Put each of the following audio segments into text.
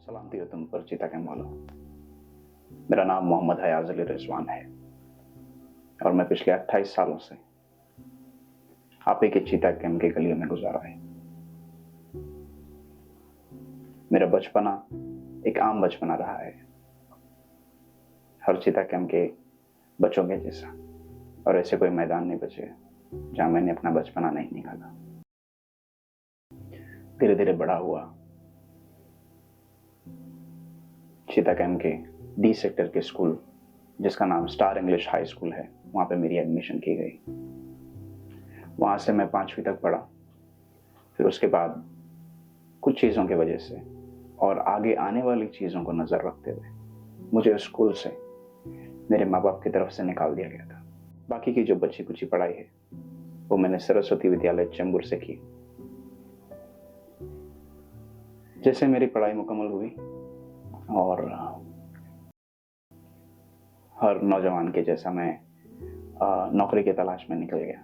सलामती हो तुम पर चीता कैम वालों। मेरा नाम मोहम्मद हयाज अली रिजवान है और मैं पिछले 28 सालों से आप ही के चीता कैम की गलियों में गुजारा है। मेरा बचपना एक आम बचपना रहा है, हर चीता कैम के बच्चों के जैसा, और ऐसे कोई मैदान नहीं बचे जहां मैंने अपना बचपना नहीं निकाला। धीरे धीरे बड़ा हुआ, चीता कैम के डी सेक्टर के स्कूल जिसका नाम स्टार इंग्लिश हाई स्कूल है, वहां पे मेरी एडमिशन की गई। वहां से मैं 5वीं तक पढ़ा। फिर उसके बाद कुछ चीज़ों की वजह से और आगे आने वाली चीज़ों को नज़र रखते हुए मुझे स्कूल से मेरे माँ बाप की तरफ से निकाल दिया गया था। बाकी की जो बची कुची पढ़ाई है वो मैंने सरस्वती विद्यालय चेंबूर से की। जैसे मेरी पढ़ाई मुकम्मल हुई और हर नौजवान के जैसा मैं नौकरी की तलाश में निकल गया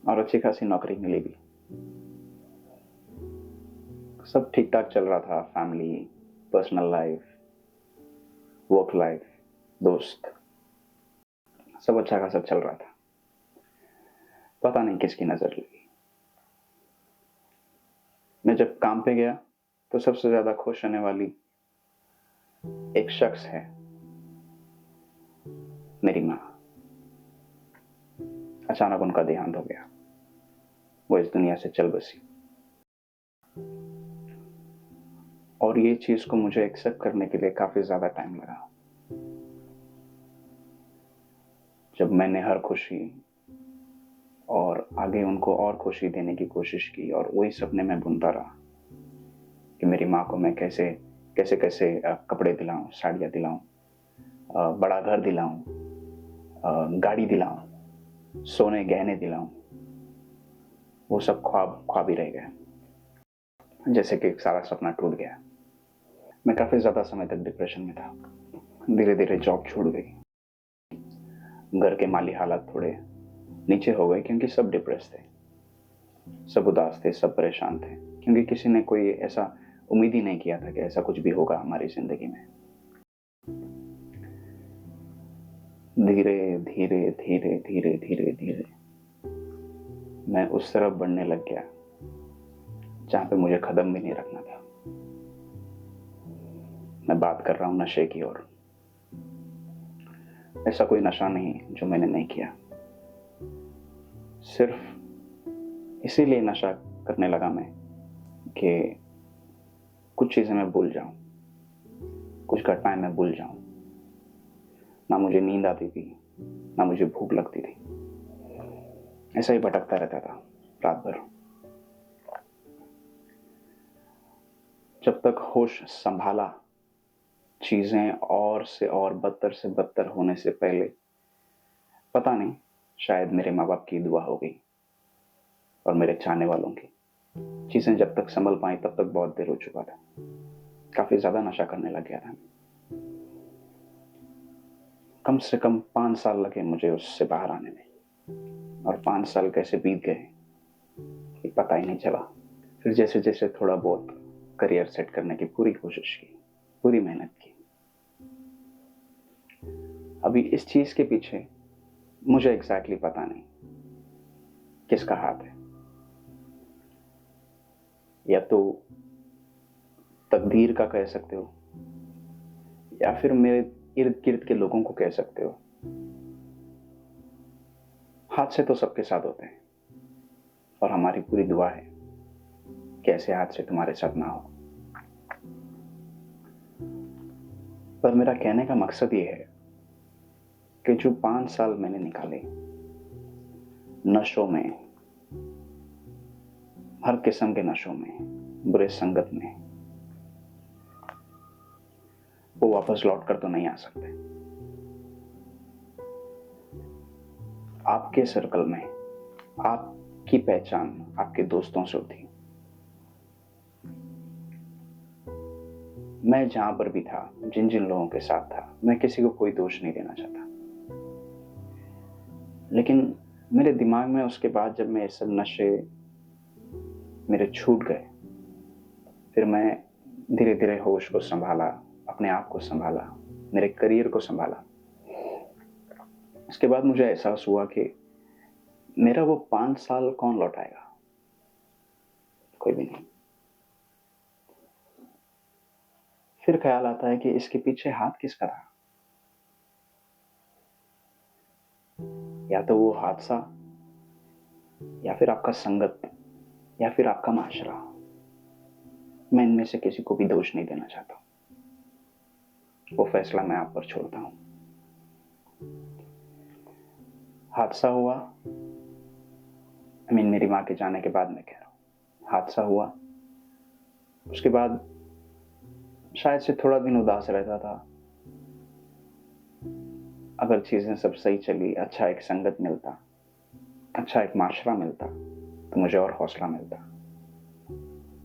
और अच्छी खासी नौकरी मिली भी। सब ठीक ठाक चल रहा था, family, personal life, work life, दोस्त, सब अच्छा खासा चल रहा था। पता नहीं किसकी नजर लगी। मैं जब काम पे गया तो सबसे ज्यादा खुश होने वाली एक शख्स है, मेरी माँ। अचानक उनका देहांत हो गया, वो इस दुनिया से चल बसी। और ये चीज को मुझे एक्सेप्ट करने के लिए काफी ज्यादा टाइम लगा। जब मैंने हर खुशी और आगे उनको और खुशी देने की कोशिश की और वही सपने में बुनता रहा कि मेरी माँ को मैं कैसे कैसे कैसे कपड़े दिलाऊं, साड़ियाँ दिलाऊं, बड़ा घर दिलाऊं, गाड़ी दिलाऊं, सोने गहने दिलाऊं, वो सब ख्वाब ख्वाब ही रह गए। जैसे कि सारा सपना टूट गया। मैं काफी ज्यादा समय तक डिप्रेशन में था। धीरे धीरे जॉब छूट गई, घर के माली हालात थोड़े नीचे हो गए क्योंकि सब डिप्रेस थे, सब उदास थे, सब परेशान थे, क्योंकि किसी ने कोई ऐसा उम्मीद ही नहीं किया था कि ऐसा कुछ भी होगा हमारी जिंदगी में। धीरे धीरे धीरे धीरे धीरे धीरे मैं उस तरफ बढ़ने लग गया जहां पे मुझे कदम भी नहीं रखना था। मैं बात कर रहा हूं नशे की ओर। ऐसा कोई नशा नहीं जो मैंने नहीं किया। सिर्फ इसीलिए नशा करने लगा मैं कि कुछ चीजें मैं भूल जाऊं, कुछ घटनाएं मैं भूल जाऊं। ना मुझे नींद आती थी, ना मुझे भूख लगती थी। ऐसा ही भटकता रहता था रात भर। जब तक होश संभाला, चीजें और से और बदतर से बदतर होने से पहले, पता नहीं, शायद मेरे माँ बाप की दुआ हो गई और मेरे चाहने वालों की, चीजें जब तक संभल पाई तब तक बहुत देर हो चुका था। काफी ज्यादा नशा करने लग गया था। कम से कम 5 साल लगे मुझे उससे बाहर आने में, और 5 साल कैसे बीत गए ये पता ही नहीं चला। फिर जैसे जैसे थोड़ा बहुत करियर सेट करने की पूरी कोशिश की, पूरी मेहनत की। अभी इस चीज के पीछे मुझे एग्जैक्टली पता नहीं किसका हाथ है। या तो तकदीर का कह सकते हो, या फिर मेरे इर्द गिर्द के लोगों को कह सकते हो। हादसे तो सबके साथ होते हैं और हमारी पूरी दुआ है कि ऐसे हादसे तुम्हारे साथ ना हो। पर मेरा कहने का मकसद ये है कि जो 5 साल मैंने निकाले नशों में, हर किस्म के नशों में, बुरे संगत में, वो वापस लौट कर तो नहीं आ सकते। आपके सर्कल में आपकी पहचान आपके दोस्तों से होती। मैं जहां पर भी था, जिन जिन लोगों के साथ था, मैं किसी को कोई दोष नहीं देना चाहता, लेकिन मेरे दिमाग में उसके बाद जब मैं सब नशे मेरे छूट गए, फिर मैं धीरे धीरे होश को संभाला, अपने आप को संभाला, मेरे करियर को संभाला। इसके बाद मुझे एहसास हुआ कि मेरा वो 5 साल कौन लौटाएगा? कोई भी नहीं। फिर ख्याल आता है कि इसके पीछे हाथ किसका था? या तो वो हादसा, या फिर आपका संगत, या फिर आपका माशरा। मैं इनमें से किसी को भी दोष नहीं देना चाहता। वो फैसला मैं आप पर छोड़ता हूं। हादसा हुआ, मेरी मां के जाने के बाद मैं कह रहा हूं, हादसा हुआ। उसके बाद शायद से थोड़ा दिन उदास रहता था। अगर चीजें सब सही चली, अच्छा एक संगत मिलता, अच्छा एक माशरा मिलता, तो मुझे और हौसला मिलता।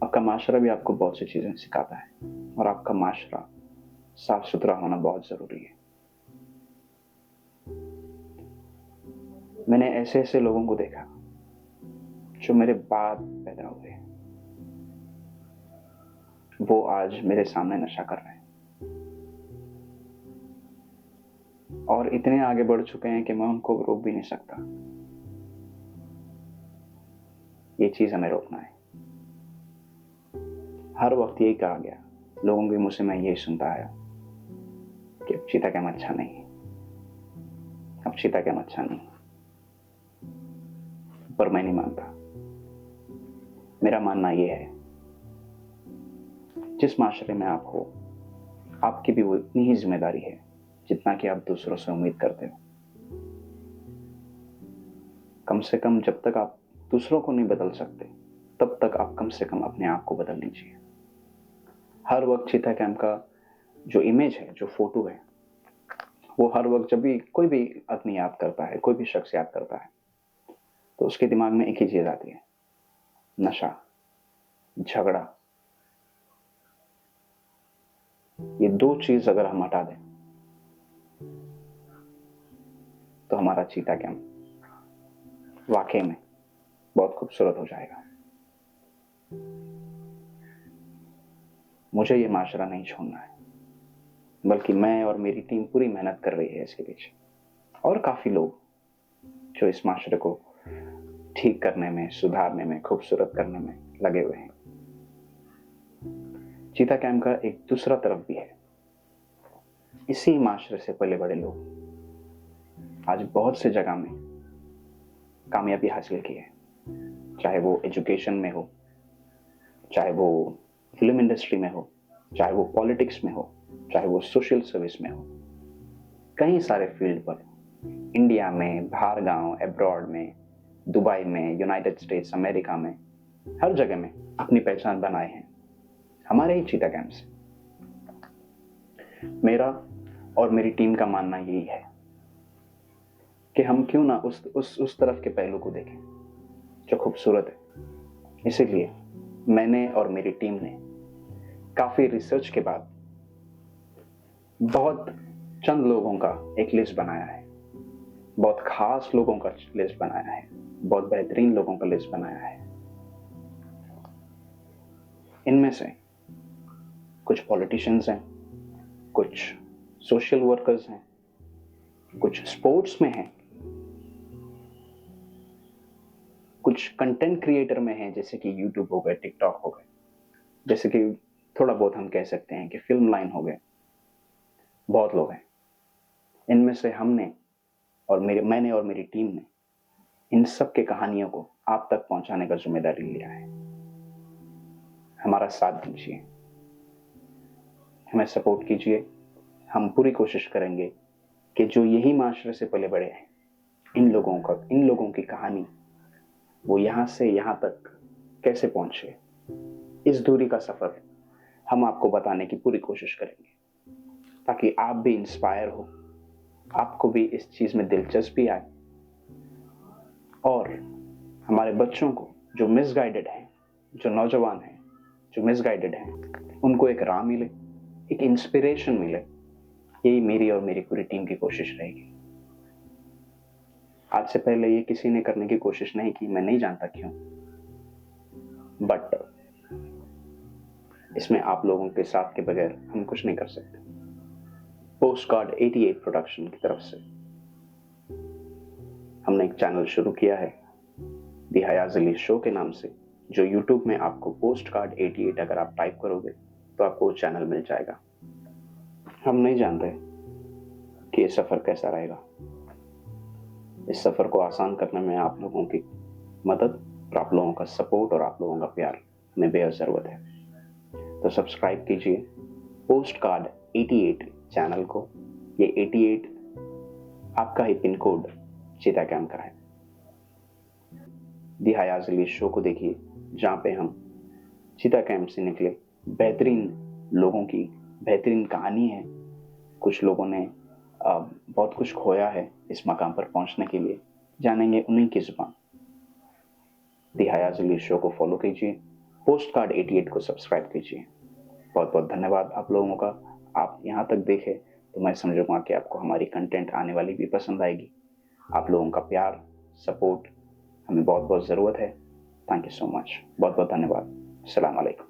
आपका माशरा भी आपको बहुत सी चीजें सिखाता है, और आपका माशरा साफ सुथरा होना बहुत जरूरी है। मैंने ऐसे ऐसे लोगों को देखा जो मेरे बाद पैदा हुए, वो आज मेरे सामने नशा कर रहे हैं और इतने आगे बढ़ चुके हैं कि मैं उनको रोक भी नहीं सकता। ये चीज हमें रोकना है। हर वक्त यही कहा गया, लोगों के मुंह से मैं यही सुनता आया कि अब चीता कैम अच्छा नहीं है, अब चीता कैम अच्छा नहीं। पर मैं नहीं मानता। मेरा मानना यह है, जिस माशरे में आप हो, आपकी भी वो इतनी ही जिम्मेदारी है जितना कि आप दूसरों से उम्मीद करते हो। कम से कम जब तक आप दूसरों को नहीं बदल सकते, तब तक आप कम से कम अपने आप को बदल लीजिए। हर वक्त चीता कैम का जो इमेज है, जो फोटो है, वो हर वक्त जब भी कोई भी आदमी याद करता है, कोई भी शख्स याद करता है, तो उसके दिमाग में एक ही चीज आती है, नशा, झगड़ा। ये दो चीज अगर हम हटा दें तो हमारा चीता कैम वाकई में बहुत खूबसूरत हो जाएगा। मुझे ये माशरा नहीं छोड़ना है, बल्कि मैं और मेरी टीम पूरी मेहनत कर रही है इसके पीछे, और काफी लोग जो इस माशरे को ठीक करने में, सुधारने में, खूबसूरत करने में लगे हुए हैं। चीता कैम का एक दूसरा तरफ भी है। इसी माशरे से पले बड़े लोग आज बहुत से जगह में कामयाबी हासिल की है, चाहे वो एजुकेशन में हो, चाहे वो फिल्म इंडस्ट्री में हो, चाहे वो पॉलिटिक्स में हो, चाहे वो सोशल सर्विस में हो। कई सारे फील्ड पर इंडिया में, बाहर गांव, एब्रॉड में, दुबई में, यूनाइटेड स्टेट्स अमेरिका में, हर जगह में अपनी पहचान बनाए हैं हमारे ही चीता कैम से। मेरा और मेरी टीम का मानना यही है कि हम क्यों ना उस तरफ के पहलू को देखें जो खूबसूरत है। इसीलिए मैंने और मेरी टीम ने काफी रिसर्च के बाद बहुत चंद लोगों का एक लिस्ट बनाया है, बहुत खास लोगों का लिस्ट बनाया है, बहुत बेहतरीन लोगों का लिस्ट बनाया है। इनमें से कुछ पॉलिटिशियंस हैं, कुछ सोशल वर्कर्स हैं, कुछ स्पोर्ट्स में हैं, कुछ कंटेंट क्रिएटर में हैं, जैसे कि यूट्यूब हो गए, टिकटॉक हो गए, जैसे कि थोड़ा बहुत हम कह सकते हैं कि फिल्म लाइन हो गए। बहुत लोग हैं। इनमें से मैंने और मेरी टीम ने इन सब के कहानियों को आप तक पहुंचाने का जिम्मेदारी लिया है। हमारा साथ दीजिए, हमें सपोर्ट कीजिए। हम पूरी कोशिश करेंगे कि जो यही माशरे से पले बड़े हैं, इन लोगों की कहानी वो यहां से यहां तक कैसे पहुंचे, इस दूरी का सफर हम आपको बताने की पूरी कोशिश करेंगे, ताकि आप भी इंस्पायर हो, आपको भी इस चीज में दिलचस्पी आए, और हमारे बच्चों को जो मिसगाइडेड हैं, जो नौजवान हैं जो मिसगाइडेड हैं, उनको एक राह मिले, एक इंस्पिरेशन मिले। यही मेरी और मेरी पूरी टीम की कोशिश रहेगी। आज से पहले ये किसी ने करने की कोशिश नहीं की, मैं नहीं जानता क्यों, बट इसमें आप लोगों के साथ के बगैर हम कुछ नहीं कर सकते। पोस्ट कार्ड 88 प्रोडक्शन की तरफ से हमने एक चैनल शुरू किया है दी हयाज अली शो के नाम से, जो यूट्यूब में आपको पोस्ट कार्ड 88 अगर आप टाइप करोगे तो आपको वो चैनल मिल जाएगा। हम नहीं जानते कि ये सफ़र कैसा रहेगा। इस सफ़र को आसान करने में आप लोगों की मदद और आप लोगों का सपोर्ट और आप लोगों का प्यार हमें बेहद ज़रूरत है। तो सब्सक्राइब कीजिए पोस्ट कार्ड 88 चैनल को। ये 88 आपका ही पिन कोड चीता कैम्प का है। दी हयाज अली शो को देखिए, जहाँ पे हम चीता कैम्प से निकले बेहतरीन लोगों की बेहतरीन कहानी है। कुछ लोगों ने बहुत कुछ खोया है इस मकाम पर पहुंचने के लिए, जानेंगे उन्हीं की जुबान। दी हयाज अली शो को फॉलो कीजिए, पोस्ट कार्ड 88 को सब्सक्राइब कीजिए। बहुत बहुत धन्यवाद आप लोगों का। आप यहाँ तक देखे तो मैं समझूंगा कि आपको हमारी कंटेंट आने वाली भी पसंद आएगी। आप लोगों का प्यार सपोर्ट हमें बहुत बहुत ज़रूरत है। Thank you so much. बहुत बहुत धन्यवाद। अस्सलाम वालेकुम।